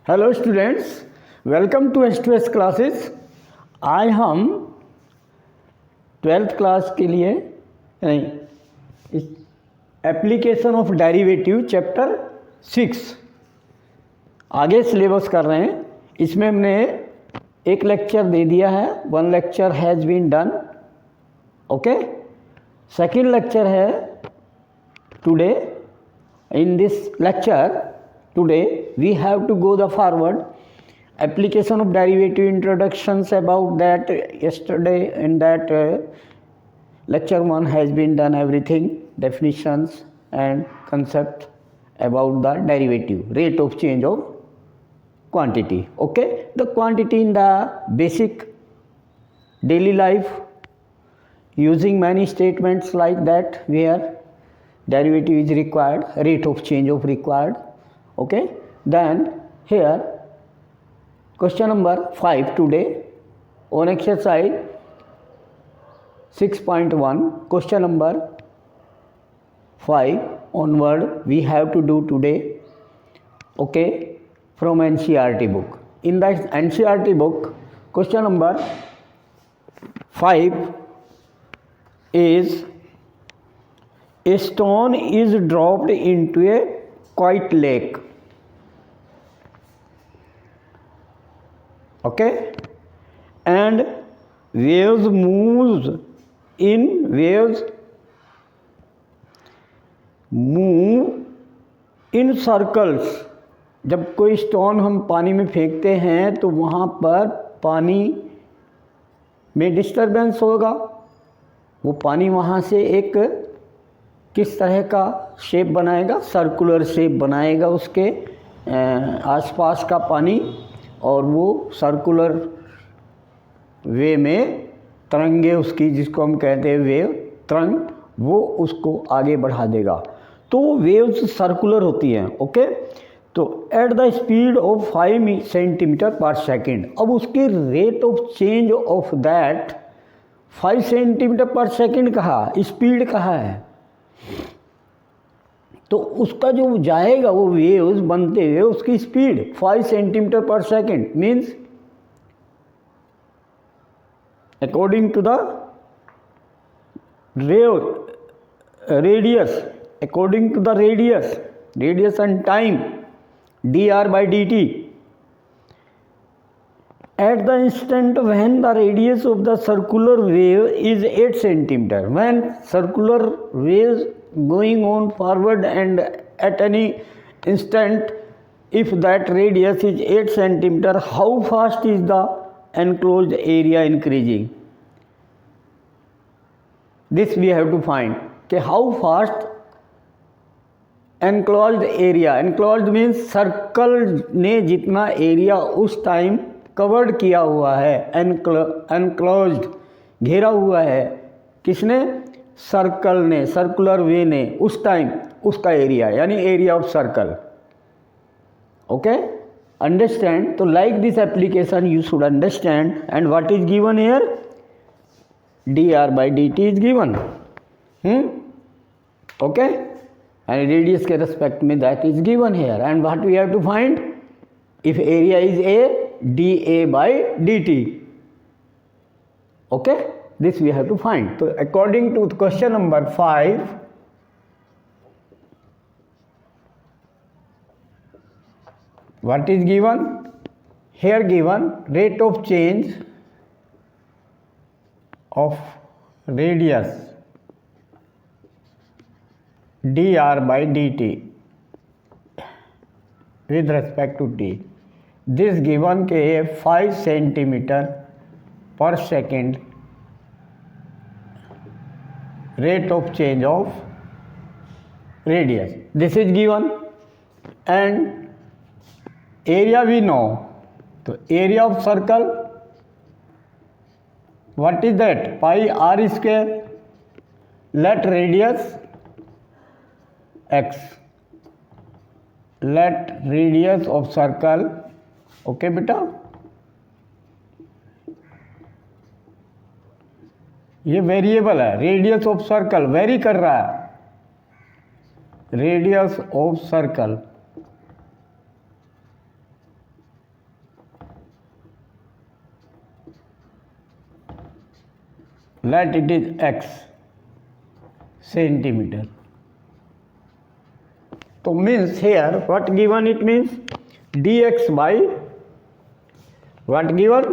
Hello students, welcome to S2S classes. आज हम 12th class के लिए नहीं एप्लीकेशन ऑफ डेरिवेटिव चैप्टर 6 आगे सिलेबस कर रहे हैं। इसमें हमने एक लेक्चर दे दिया है, 1 lecture has been done. Okay, second lecture है today. In this lecture today we have to go the forward application of derivative, introductions about that yesterday in that lecture 1 has been done, everything, definitions and concept about the derivative, rate of change of quantity. Okay, the quantity in the basic daily life using many statements like that where derivative is required, rate of change of required. Okay, then here question number 5 today on exercise 6.1, question number 5 onward we have to do today. Okay, from NCERT book. In the NCERT book, question number 5 is: a stone is dropped into a quiet lake. Okay, and waves move in circles. जब कोई stone हम पानी में फेंकते हैं तो वहाँ पर पानी में डिस्टर्बेंस होगा। वो पानी वहाँ से एक किस तरह का शेप बनाएगा? सर्कुलर शेप बनाएगा उसके आसपास का पानी, और वो सर्कुलर वे में तरंगे उसकी, जिसको हम कहते हैं वेव तरंग, वो उसको आगे बढ़ा देगा। तो वेव्स सर्कुलर होती हैं। ओके, तो at the speed of 5 centimetre पर सेकेंड। अब उसकी rate of change of that 5 centimetre पर सेकेंड कहा, स्पीड कहा है, तो उसका जो जाएगा वो वेव्स बनते हुए उसकी स्पीड 5 सेंटीमीटर पर second means according to the radius, according to the radius and time dr/dt at the instant when the radius of the circular wave is 8 centimeter. When circular waves going on forward and at any instant, if that radius is 8 centimeter, how fast is the enclosed area increasing? This we have to find कि how fast enclosed area, enclosed means circle ने जितना area उस time covered किया हुआ है, enclosed घेरा हुआ है, किसने? सर्कल ने, सर्कुलर वे ने, उस टाइम उसका एरिया, यानी area of circle. Okay, understand? तो like this application you should understand. And what is given here? dr/dt is given. Okay, and radius के रेस्पेक्ट में that is given here. And what we have to find? If area is a, dA/dt. Okay, this we have to find. So according to question number 5, what is given? Here given rate of change of radius dr/dt with respect to t. This given के 5 centimetre पर second rate of change of radius. This is given and area we know. तो area of circle, what is that? Pi r square. Let radius x, let radius of circle. Okay बेटा, ये variable है, radius of circle very कर रहा है, radius of circle let it is x centimeter. So means here what given, it means dx by what given,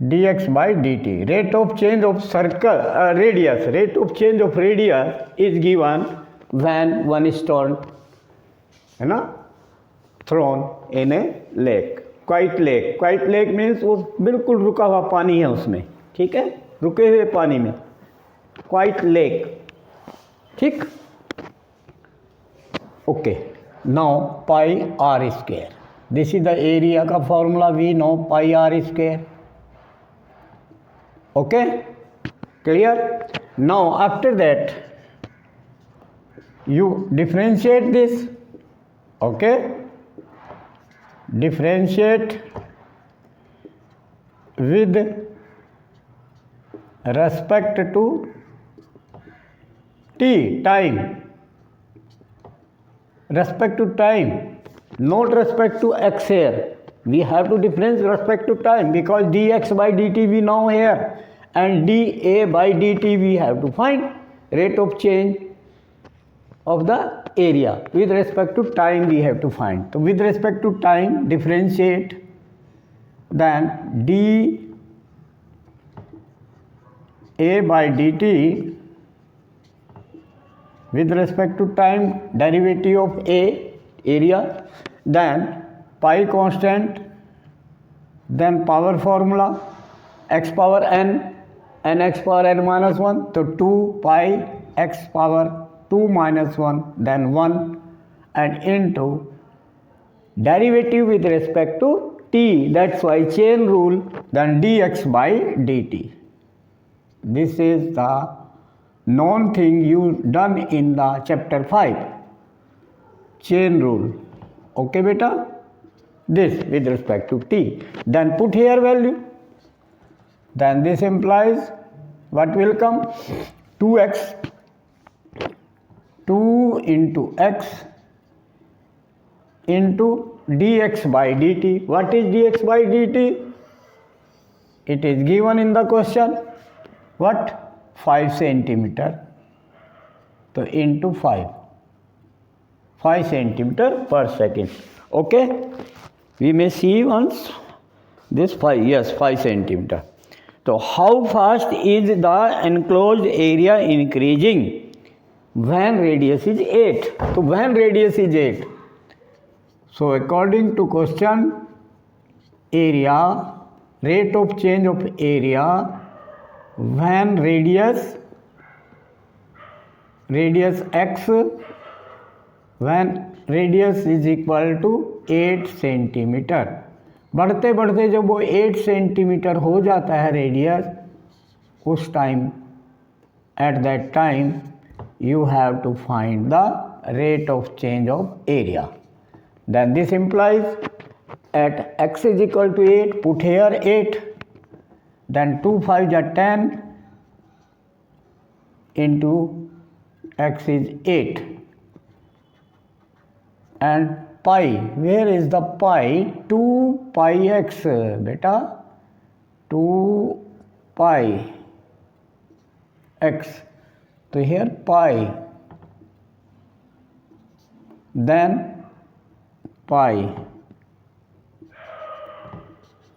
dx by dt. Rate of change of circle radius, rate of change of radius is given when one is stored, है ना, thrown in a lake. Quite lake, quite lake means वो बिल्कुल रुका हुआ पानी है उसमें, ठीक है, रुके हुए पानी में, क्वाइट लेक, ठीक. Okay, now pi r square, this is the area का formula, we know pi r square. Okay, clear. Now after that you differentiate this, okay, differentiate with respect to t, time, respect to time, not respect to x. Here we have to difference respect to time because dx by dt we know here, and dA by dt we have to find rate of change of the area. With respect to time we have to find. So with respect to time differentiate, then d A by dt with respect to time derivative of A, area, then pi constant, then power formula x power n and x power n minus 1, so 2 pi x power 2 minus 1 then 1 and into derivative with respect to t, that's why chain rule, then dx by dt. This is the known thing you done in the chapter 5, chain rule. Okay beta, this with respect to t, then put here value, then this implies what will come, 2x, 2 into x into dx by dt. What is dx by dt? It is given in the question, what, 5 centimeter, so into 5 centimeter per second. Okay, we may see once this 5, yes, 5 centimeter. So how fast is the enclosed area increasing when radius is 8? So when radius is 8, so according to question, area, rate of change of area when radius x, when radius is equal to 8 centimetre. बढ़ते बढ़ते जब वो 8 centimetre हो जाता है radius, उस time, at that time you have to find the rate of change of area. Then this implies at x is equal to 8, put here 8, then 2 5 are 10 into x is 8, and pi, where is the pi? 2 pi x beta, 2 pi x, so here pi, then pi,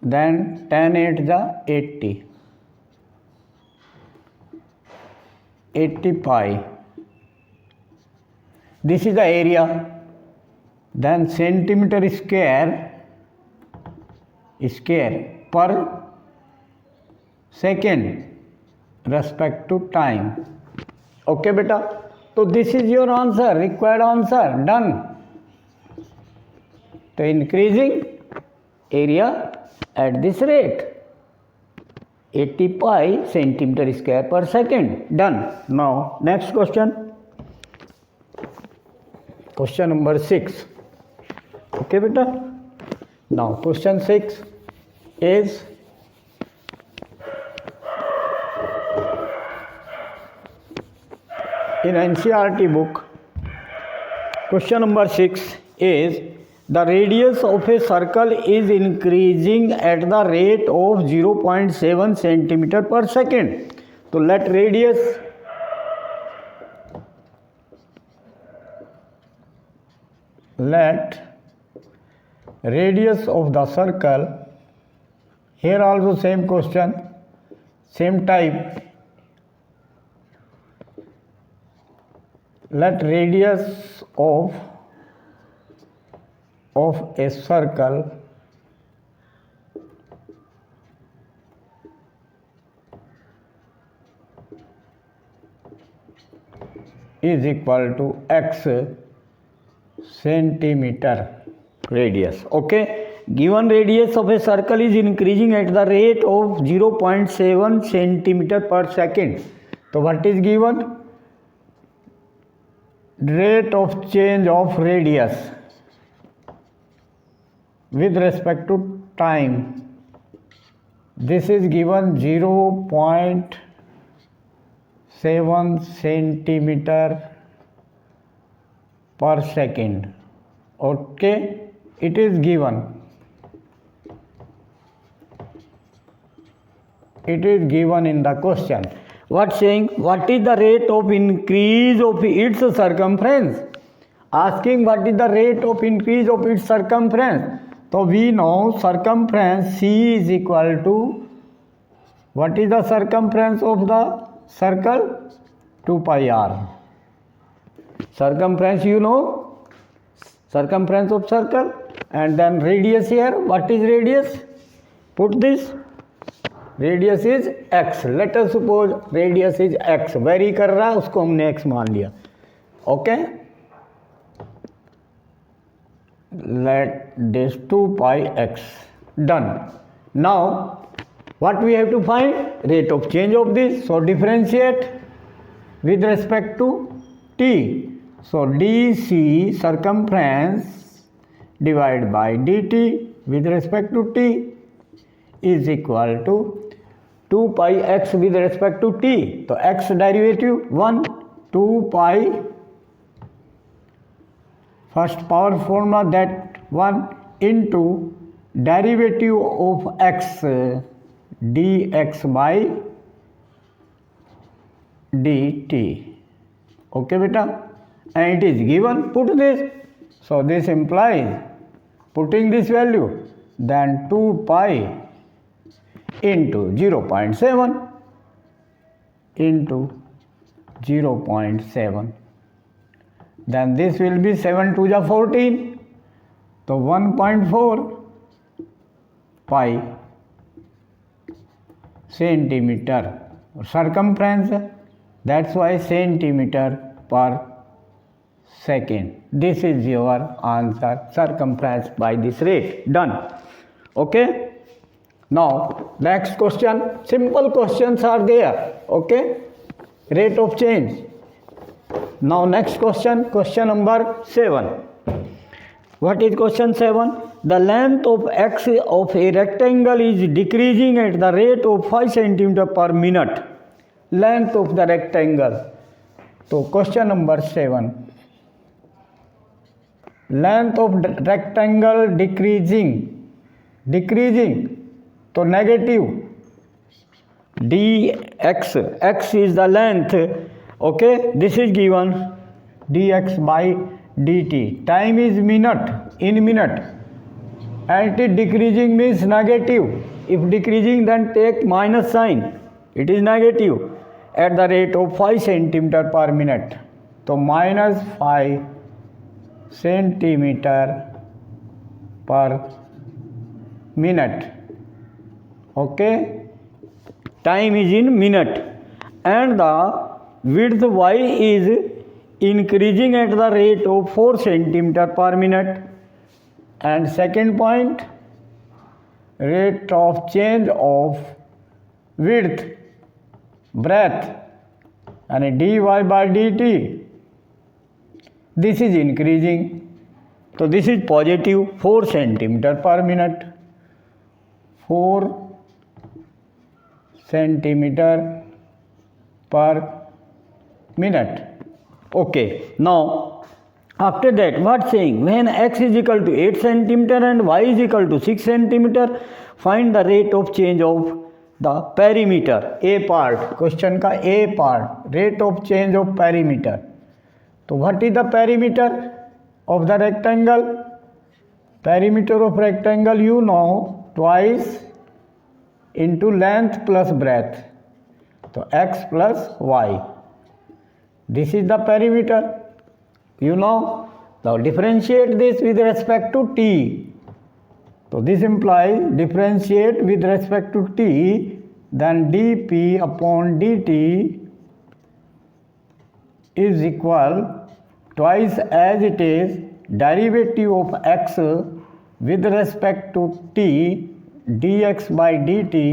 then 10 8 the 80 pi. This is the area, then centimeter square per second respect to time. Okay beta, so this is your answer, required answer, done. So increasing area at this rate, 80 pi centimeter square per second, done. Now next question, question number 6. Okay beta, now question 6 is in NCERT book. Question number 6 is the radius of a circle is increasing at the rate of 0.7 centimeter per second. तो late radius of the circle, here also same question, same type. Let radius of a circle is equal to x centimeter radius. Okay, given radius of a circle is increasing at the rate of 0.7 centimeter per second. So what is given? Rate of change of radius with respect to time. This is given 0.7 centimeter per second. Okay, it is given. It is given in the question. What saying? What is the rate of increase of its circumference? Asking what is the rate of increase of its circumference. So we know circumference C is equal to, what is the circumference of the circle? 2 pi r. Circumference you know, circumference of circle, and then radius here. What is radius? Put this. Radius is x. Let us suppose radius is x. Vary कर रहा है, उसको हमने x मान लिया. Okay, let this 2 pi x. Done. Now what we have to find? Rate of change of this. So differentiate with respect to t. सो dc circumference divided by dt with respect to t is equal to 2 pi x with respect to t. तो x derivative 1, 2 pi, first power formula that 1 into derivative of x dx by dt. Okay beta, and it is given. Put this. So this implies putting this value, then 2 pi into 0.7 into 0.7, then this will be 7 to the 14, so 1.4 pi centimeter circumference. That's why centimeter per second. This is your answer, circumference by this rate. Done. Okay. Now next question, simple questions are there. Okay, rate of change. Now next question, question number 7. What is question 7? The length of x of a rectangle is decreasing at the rate of 5 centimeter per minute. Length of the rectangle. So question number 7. Length of rectangle decreasing. तो negative dx, x is the length. Okay, this is given dx by dt. Time is minute, in minute, and it is decreasing means negative. If decreasing, then take minus sign. It is negative at the rate of 5 centimeter per minute. So minus 5 centimeter per minute. Okay, time is in minute, and the width y is increasing at the rate of 4 centimeter per minute. And second point, rate of change of width, breadth, and dy by dt, this is increasing. So this is positive 4 centimeter per minute. 4 centimeter per minute. Okay, now after that what saying? When x is equal to 8 centimeter and y is equal to 6 centimeter, find the rate of change of the perimeter, a part, question का a part, rate of change of perimeter. तो what is the perimeter of the rectangle? Perimeter of rectangle you know, twice into length plus breadth, तो x plus y. This is the perimeter, you know. Now differentiate this with respect to t. So this implies differentiate with respect to t, then dp upon dt is equal twice as it is derivative of x with respect to t dx by dt,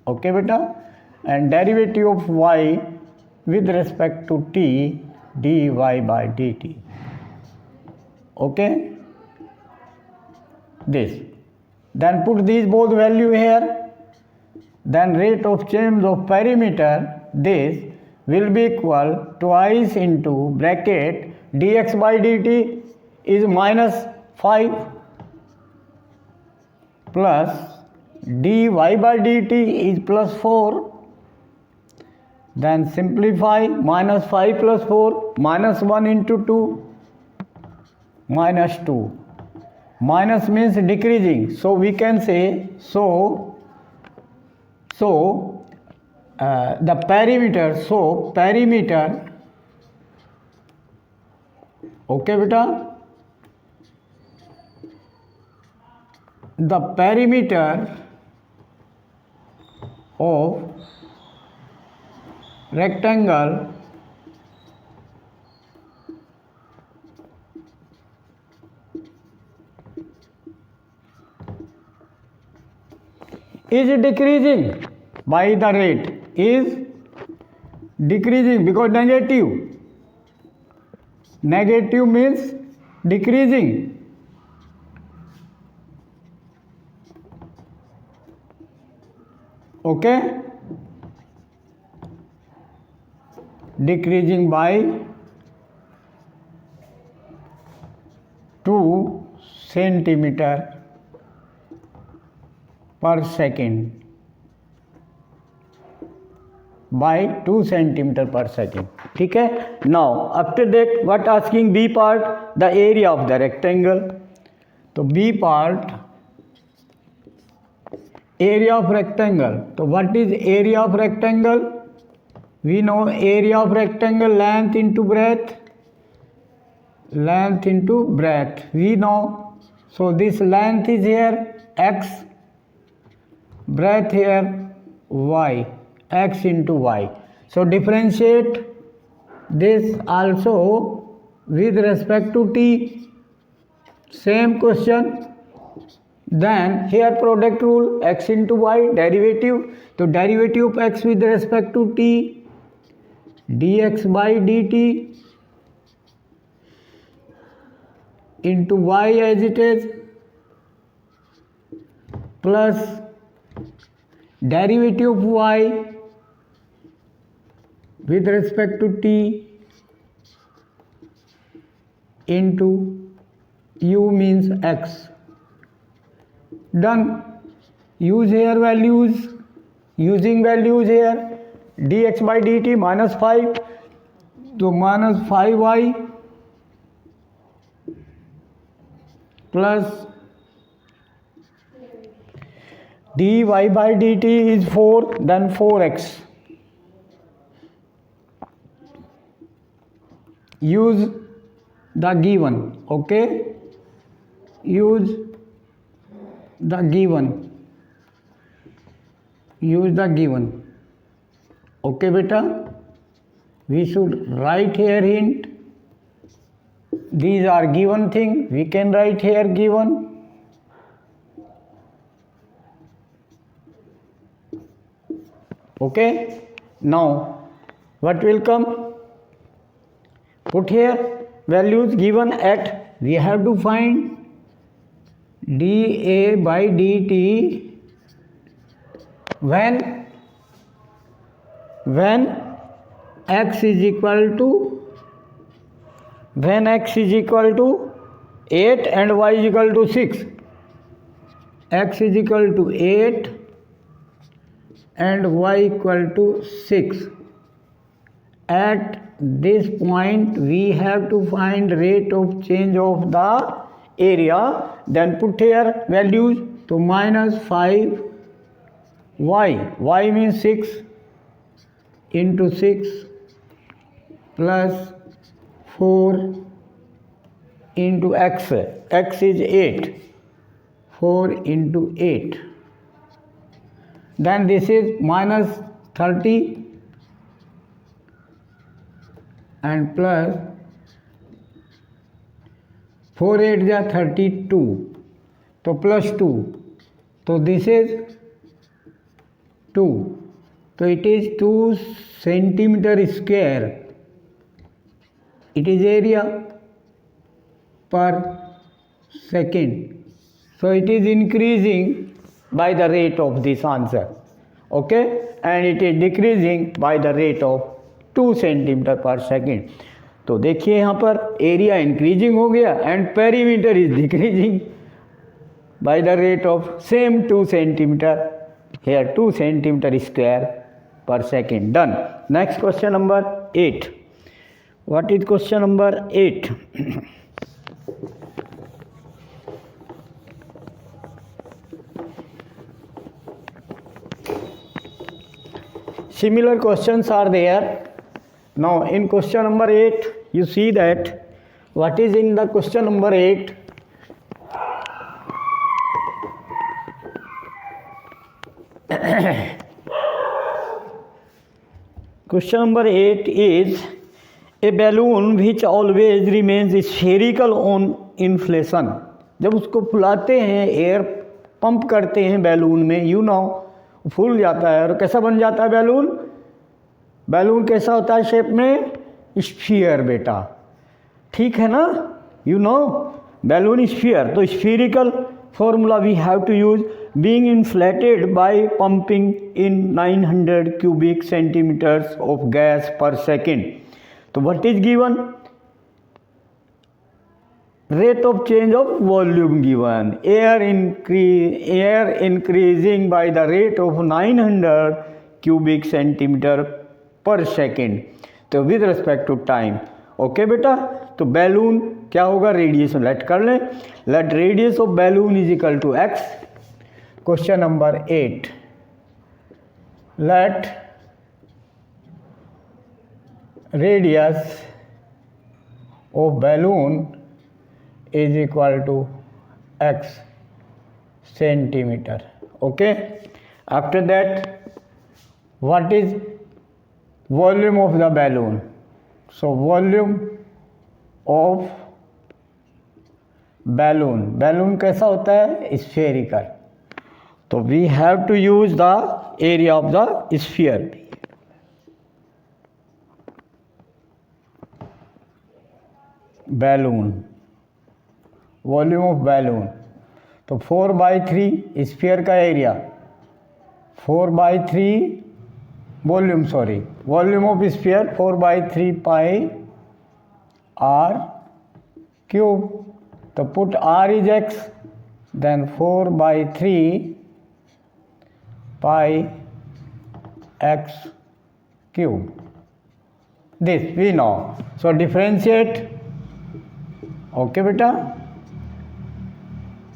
okay beta, and derivative of y with respect to t dy by dt, okay. This, then put these both value here, then rate of change of perimeter, this will be equal twice into bracket dx by dt is minus 5 plus dy by dt is plus 4. Then simplify, minus 5 plus 4, minus 1 into 2, minus 2. Minus means decreasing, so we can say, the perimeter, okay beta, the perimeter of rectangle is decreasing by the rate, is decreasing because negative means decreasing, okay. Decreasing by 2 centimeter per second, by 2 centimeter per second, ठीक है. Now after that what asking B part, the area of the rectangle. तो B part, area of rectangle. तो what is area of rectangle? We know area of rectangle, length into breadth, we know. So this length is here x, breadth here y, x into y. So differentiate this also with respect to t, same question. Then here product rule, x into y, derivative. So derivative of x with respect to t, dx by dt into y as it is, plus derivative of y with respect to t into u means x. Done. Use here values, using values here, dx by dt minus 5, तो minus 5y plus dy by dt is 4, then 4x. Use the given, okay. Use the given, okay beta. We should write here hint, these are given thing, we can write here given. Okay. Now what will come? Put here values given at, we have to find dA by dt when x is equal to 8 and y is equal to 6. X is equal to 8 and y equal to 6. At this point we have to find rate of change of the area, then put here values. So minus 5 y means 6 into 6 plus 4 into x is 8, 4 into 8. Then this is minus 30 and plus 4 8 is 32, so plus 2, so this is 2, so it is 2 centimeter square, it is area per second. So it is increasing by the rate of this answer, okay, and it is decreasing by the rate of 2 centimetre पर second. तो देखिए यहाँ पर area increasing हो गया and perimeter is decreasing by the rate of same 2 centimetre, here 2 centimetre square per second. Done. Next question number 8. What is question number 8? Similar questions are there. Now in question number 8 you see that what is in the question number 8. Question number 8 is a balloon which always remains spherical on inflation. जब उसको फुलाते हैं, air pump करते हैं balloon में, you know फूल जाता है. और कैसा बन जाता है बैलून? बैलून कैसा होता है शेप में? स्फीयर बेटा, ठीक है ना? You know balloon sphere. तो spherical formula we have to use. Being inflated by pumping in 900 cubic centimetres of gas per second. तो what is given? rate of change of volume given. Air increasing by the rate of 900 cubic centimeter per second. तो with respect to time. Okay बेटा. तो balloon क्या होगा? Radius let कर लें. Let radius of balloon is equal to x. Question number 8. Let radius of balloon is equal to x centimeter. Okay. After that, what is volume of the balloon? So volume of balloon कैसा होता है? Spherical. तो we have to use the area of the sphere. Balloon, volume of balloon. तो 4/3 sphere का area, 4/3 volume of sphere 4/3 pi r cube. तो put r is x, then 4/3 pi x cube. This we know. So differentiate. Okay बेटा,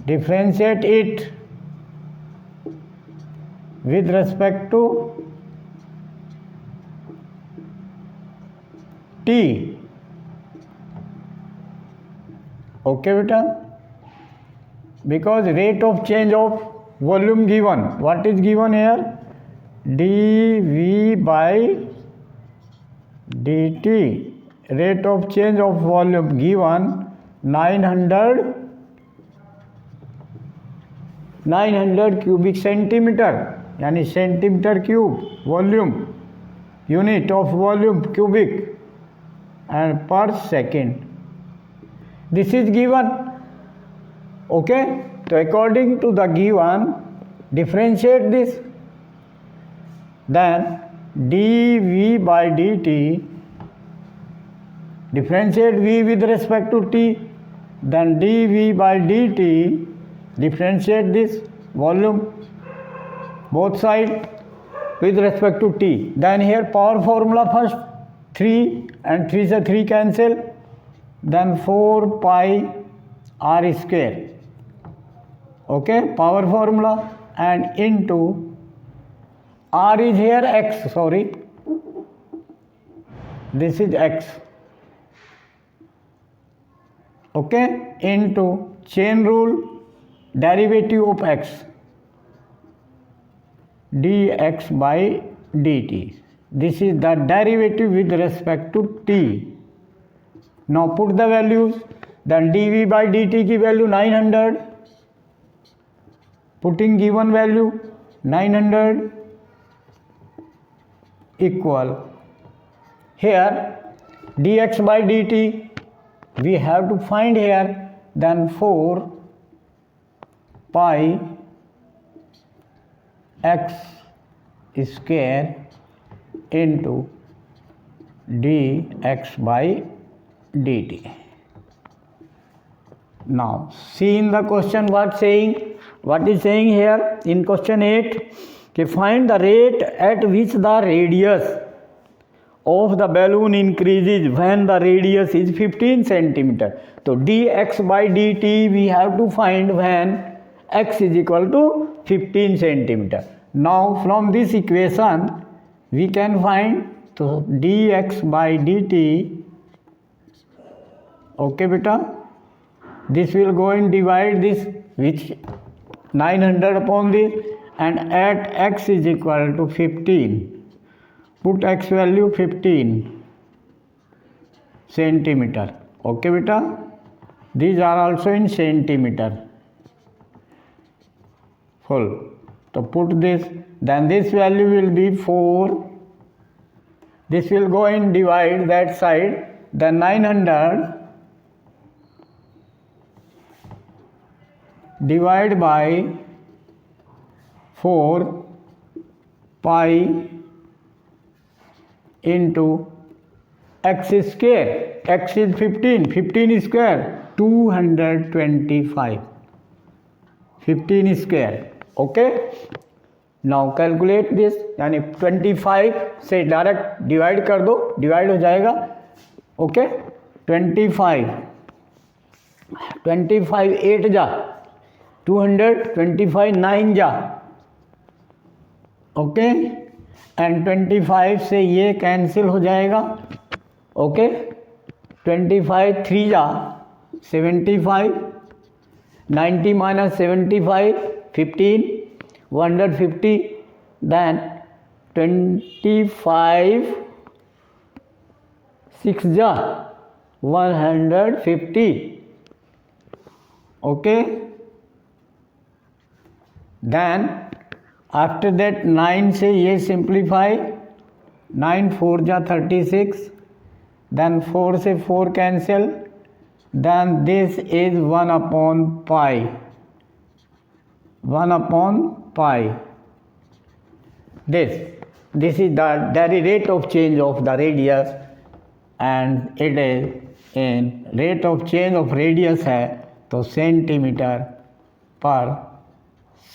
differentiate it with respect to t. Okay beta, because rate of change of volume given, what is given here? dV by dt. Rate of change of volume given 900 cubic centimetre, यानी centimetre cube volume, unit of volume cubic and per second. This is given. Okay. तो according to the given differentiate this, then dV by dt, differentiate V with respect to t, then dV by dt, differentiate this volume both side, with respect to t. Then here power formula first, 3 and 3 से 3 cancel, then 4 pi r square, okay, power formula, and into r is here x, sorry, this is x, okay, into chain rule, derivative of x, dx by dt. This is the derivative with respect to t. Now put the values. Then dv by dt की value 900. Putting given value 900 equal here dx by dt we have to find here, then 4 pi x square into dx by dt. Now see in the question what is saying here in question 8, कि find the rate at which the radius of the balloon increases when the radius is 15 centimeter. So dx by dt we have to find when x is equal to 15 centimeter. Now from this equation we can find तो dx by dt, okay beta, this will go and divide this which 900 upon this, and at x is equal to 15, put x value 15 centimeter, okay beta, these are also in centimeter full. So put this, then this value will be 4, this will go and divide that side, then 900 divide by 4 pi into x square, x is 15, 15 square 225, 15 square, okay. Now calculate this, यानी 25 से direct divide कर दो, divide हो जाएगा, okay, 25 8 जा 200, 25 9 जा, okay, and 25 से ये कैंसिल हो जाएगा, ओके, 25 3 जा 75, 90 माइनस 75 15, 150, then 25 6 जा 150, okay. Then after that 9 से ये सिंप्लीफाई, 9 4 जा 36, then 4 से 4 cancel, then this is 1 upon pi, 1 upon pi. This is the rate of change of the radius, and it is in rate of change of radius है तो centimetre पर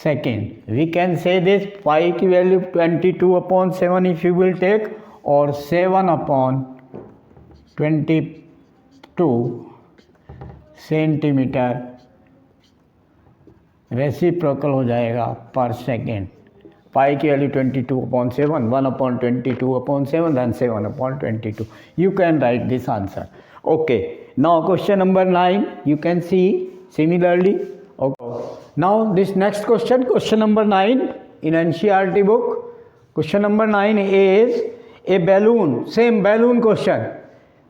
second. We can say this pi की value 22/7 if you will take, और 7/22 centimetre reciprocal हो जाएगा पर second. पाई की value 22/7, 1/22/7, then 7/22. You can write this answer. Okay. Now question number 9. You can see similarly. Okay. Now this next question number 9 in NCERT book. Question number 9 is a balloon. Same balloon question.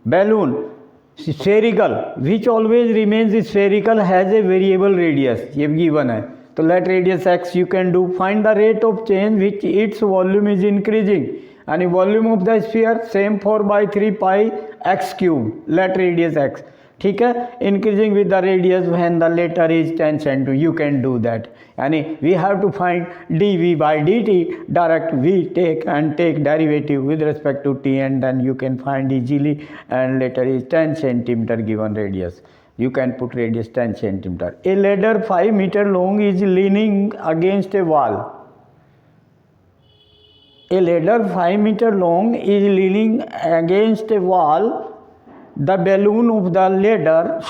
Balloon spherical which always remains spherical has a variable radius. ये given है. तो let radius x you can do. Find the rate of change which its volume is increasing, and volume of the sphere same 4/3 pi x cube. Let radius x, ठीक है, increasing with the radius when the latter is 10 cm. You can do that. यानी we have to find dv by dt. Direct we take derivative with respect to t, and then you can find easily, and later is 10 cm given radius. You can put radius 10 cm. A ladder 5 meter long is leaning against a wall. A ladder 5 meter long is leaning against a wall. The balloon of the ladder,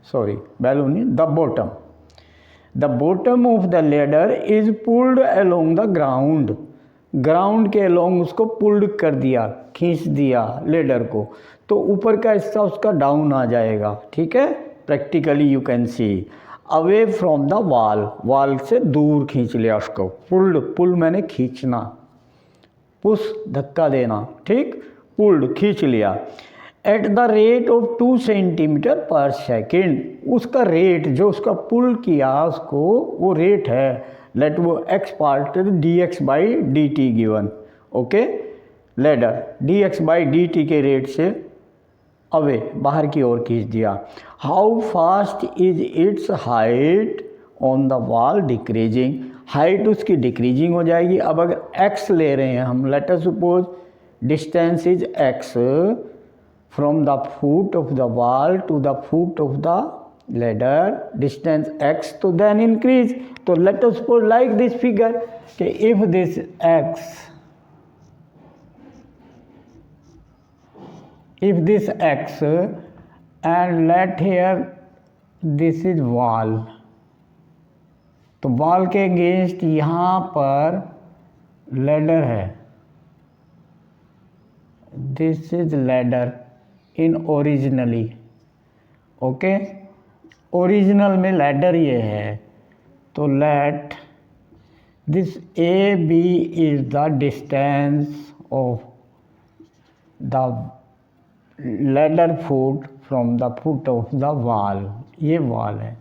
the bottom. The bottom of the ladder is pulled along the ground. Ground के along उसको pulled कर दिया, खींच दिया ladder को, तो ऊपर का हिस्सा उसका डाउन आ जाएगा, ठीक है। Practically you can see away from the wall से दूर खींच लिया उसको। पुल मैंने खींचना, पुश धक्का देना, ठीक, पुल्ड खींच लिया। At the rate of 2 centimetre पर सेकेंड, उसका रेट जो उसका पुल किया उसको वो रेट है, लेट वो x part dx by d t given, okay. Ladder dx by d t के रेट से अवे बाहर की ओर खींच दिया। How fast is its height on the wall decreasing, height उसकी डिक्रीजिंग हो जाएगी। अब अगर x ले रहे हैं हम, let us suppose distance is x from the foot of the wall to the foot of the ladder, distance x, तो देन इंक्रीज। तो let us suppose like this figure कि if this x and let here this is wall, तो wall के against यहाँ पर ladder है, this is ladder in originally, okay. Original में ladder ये है, तो let this A B is the distance of the ladder foot from the foot of the wall, ये वॉल है।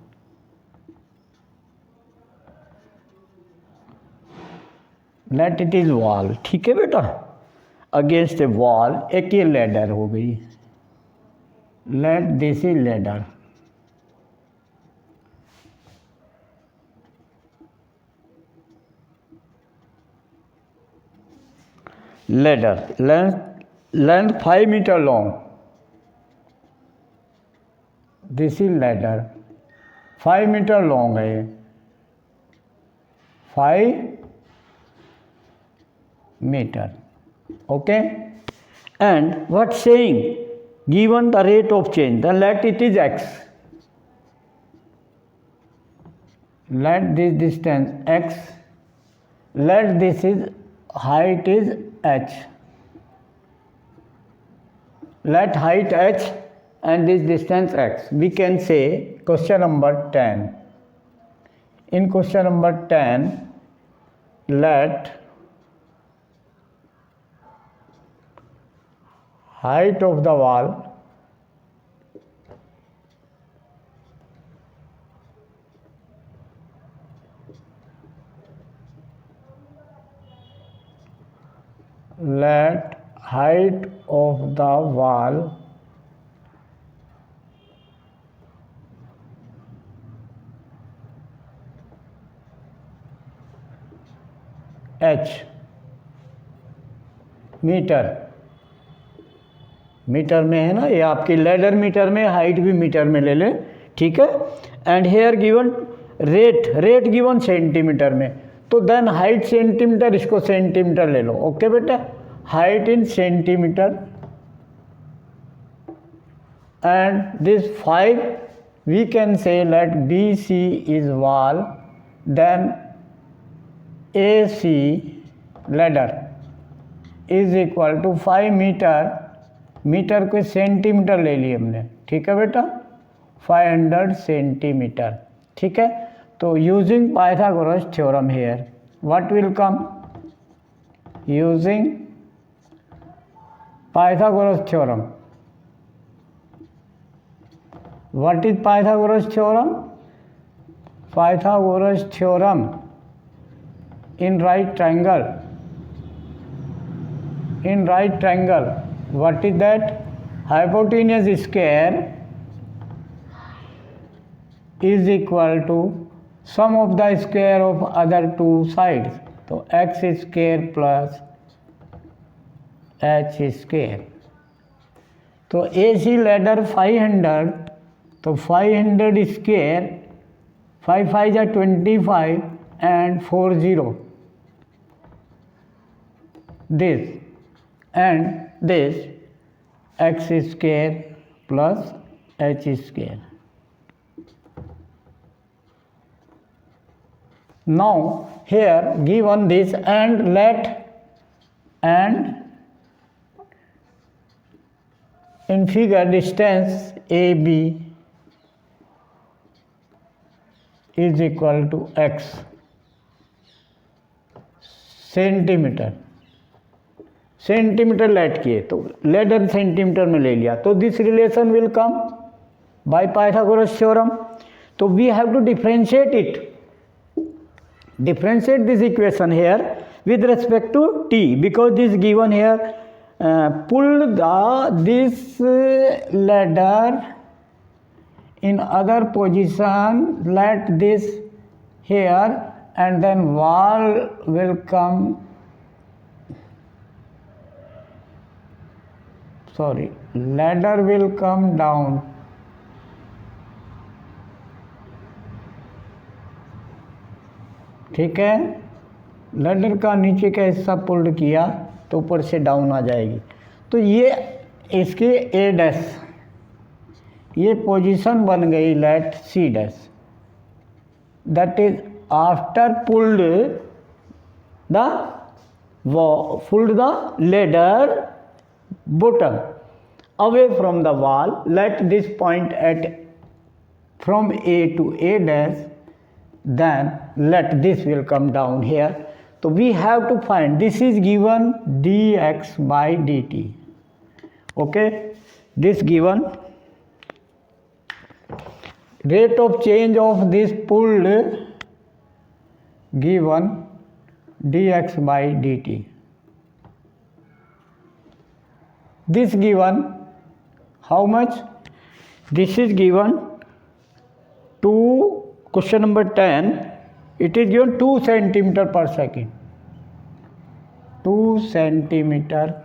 लेट इट इज वॉल, ठीक है बेटा, अगेंस्ट ए wall, एक ये लेडर हो गई, let this is ladder. Ladder length 5 metre long, this is ladder, 5 metre long है, 5 metre, okay, and what saying, given the rate of change, then let it is x, let this distance x, let this is height is h, let height h and this distance x. We can say question number 10. In question number 10, let height of the wall let height of the wall h metre, metre में है ना ये आपकी ladder metre में, height भी metre में ले लें, ठीक है। And here given rate given centimetre में, तो देन हाइट सेंटीमीटर, इसको सेंटीमीटर ले लो, ओके बेटा, height in centimetre. And this 5 we can say let B C is wall, then A C ladder is equal to 5 metre, metre को centimetre ले लिए हमने, ठीक है बेटा, 500 सेंटीमीटर, ठीक है। तो using Pythagoras theorem here what will come, using Pythagoras theorem, what is Pythagoras theorem, Pythagoras theorem in right triangle, in right triangle, what is that, hypotenuse square is equal to sum of the square of other two sides, तो x square plus h square, तो AC ladder 500, तो 500 square, 5 5 जा 25 and 4 0, this and this x square plus h square. Now here given this and in figure distance AB is equal to x centimetre let किए तो ladder centimetre में ले लिया तो this relation will come by Pythagoras theorem. तो we have to differentiate this equation here with respect to t because this given here pull this ladder in other position, let this here and then wall will come, ladder will come down. ठीक है, ladder का नीचे का हिस्सा pulled किया तो ऊपर से डाउन आ जाएगी. तो ये इसके ए डैश, ये पोजीशन बन गई let C dash, that is after pulled the ladder bottom away from the wall, let this point at from A to A dash, then let this will come down here. So we have to find, this is given dx by dt. Okay, this given rate of change of this pulled given dx by dt. This given how much? This is given to question number 10. It is given 2 centimeter per second. 2 centimeter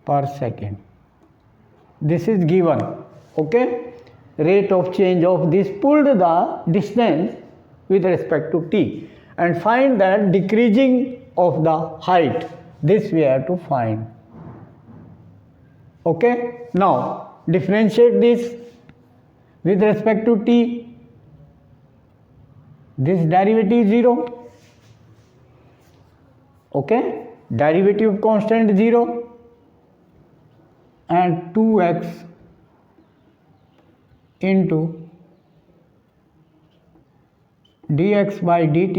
per second. This is given. Okay. Rate of change of this pulled the distance with respect to t, and find that decreasing of the height. This we have to find. Okay, now differentiate this with respect to t. This derivative 0. Okay, derivative constant 0 and 2x into dx by dt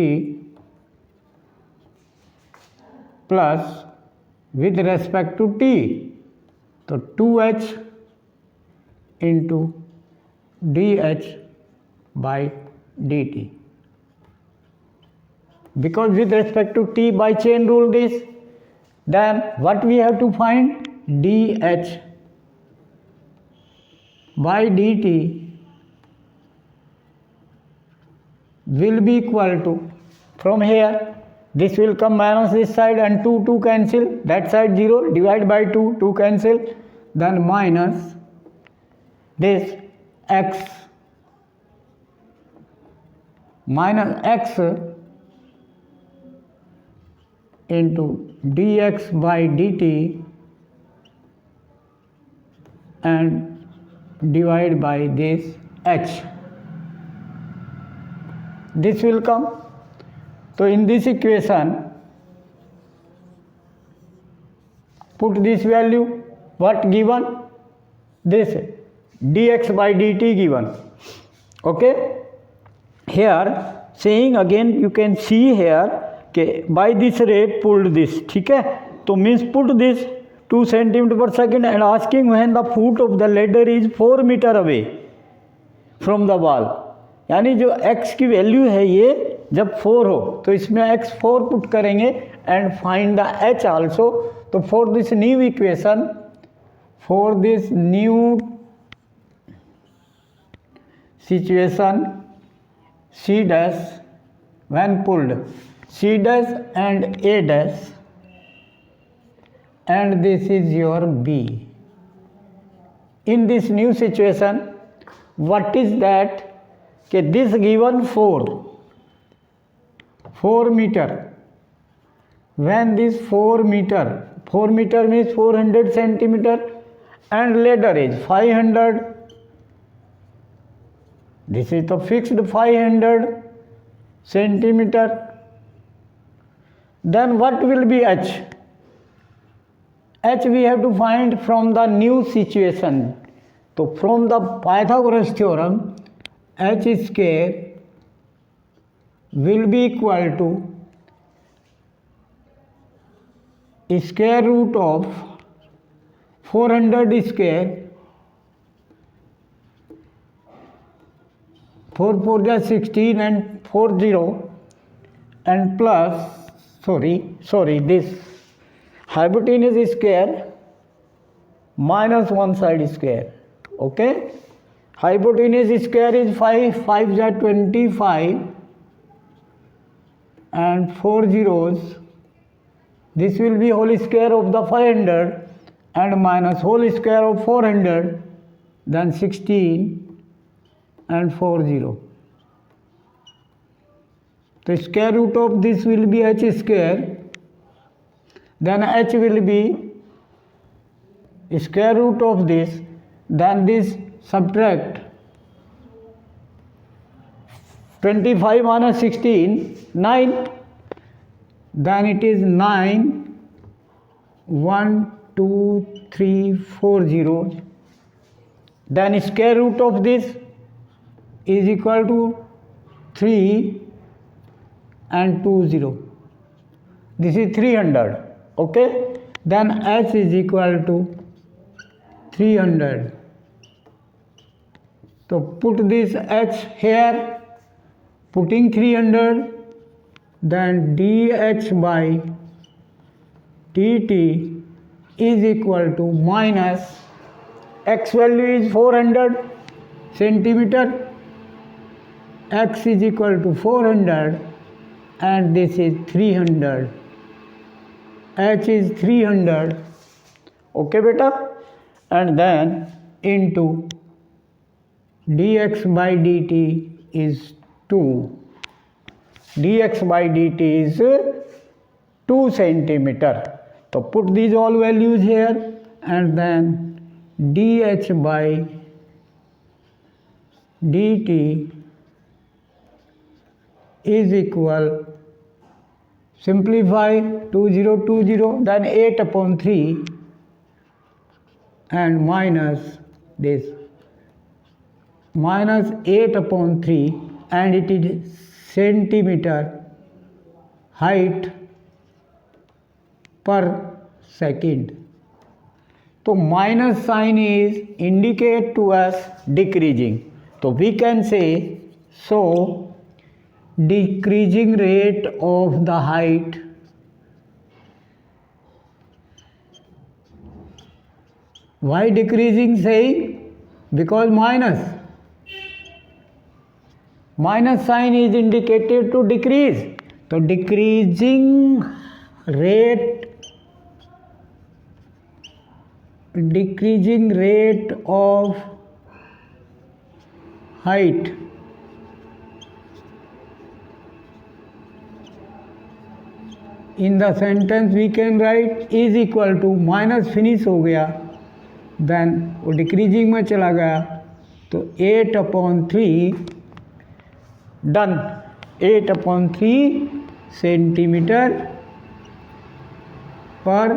plus with respect to t. तो 2h into dh by dt. Because with respect to t by chain rule this, then what we have to find? dh by dt will be equal to, from here this will come minus this side and 2 cancel, that side 0, divide by 2 cancel, then minus this x into dx by dt and divide by this h. This will come. So in this equation put this value, what given? This dx by dt given. Okay, here saying again you can see here कि by this rate pulled this. ठीक है, तो means put this 2 centimeter per second and asking when the foot of the ladder is 4 meter away from the wall. यानी जो x की value है ये जब 4 हो तो इसमें x 4 पुट करेंगे and find the h also. तो for this new equation, for this new situation c dash when pulled, c dash and a dash and this is your b. In this new situation what is that? कि this given 4 meter when this 4 meter means 400 centimeter and ladder is 500, this is the fixed 500 centimeter, then what will be h? H we have to find from the new situation. So from the Pythagoras theorem, h square will be equal to square root of 400 square, 4 4 is 16 and 4 0, and plus this hypotenuse square minus one side square. Okay, hypotenuse square is 5 5 is 25 and 4 zeros. This will be whole square of the 500 and minus whole square of 400, then 16 and 4 0. The square root of this will be h square, then h will be square root of this, then this subtract 25 minus 16, 9, then it is 9, 1, 2, 3, 4 zeros, then square root of this is equal to 3 and 2 0. This is 300. Okay, then h is equal to 300. So put this h here, putting 300, then dh by dt is equal to minus x value is 400 centimeter, x is equal to 400 and this is 300, h is 300. Okay beta, and then into dx by dt is 2, dx by dt is 2 centimeter. So put these all values here, and then dh by dt is equal, simplify 2020, then 8 upon 3 and minus this, minus 8 upon 3, and it is centimeter height per second. So minus sign is indicate to us decreasing. So we can say, so decreasing rate of the height why decreasing saying? Because minus sign is indicated to decrease. So decreasing rate of height in the sentence we can write is equal to, minus finish हो गया, then वो decreasing में चला गया, तो 8/3 done, 8/3 centimetre पर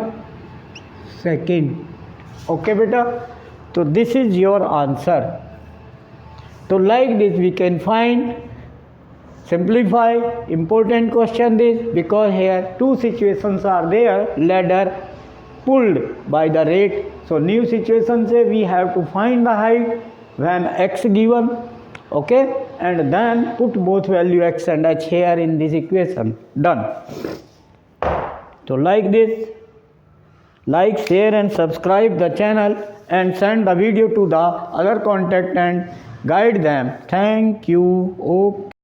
second. Okay बेटा, तो दिस इज योर आंसर. तो like this we can find, simplify important question this, because here two situations are there, ladder pulled by the rate. So new situation say we have to find the height when x given, okay, and then put both value x and h here in this equation. Done. So like this, like, share and subscribe the channel and send the video to the other contact and guide them. Thank you. Okay.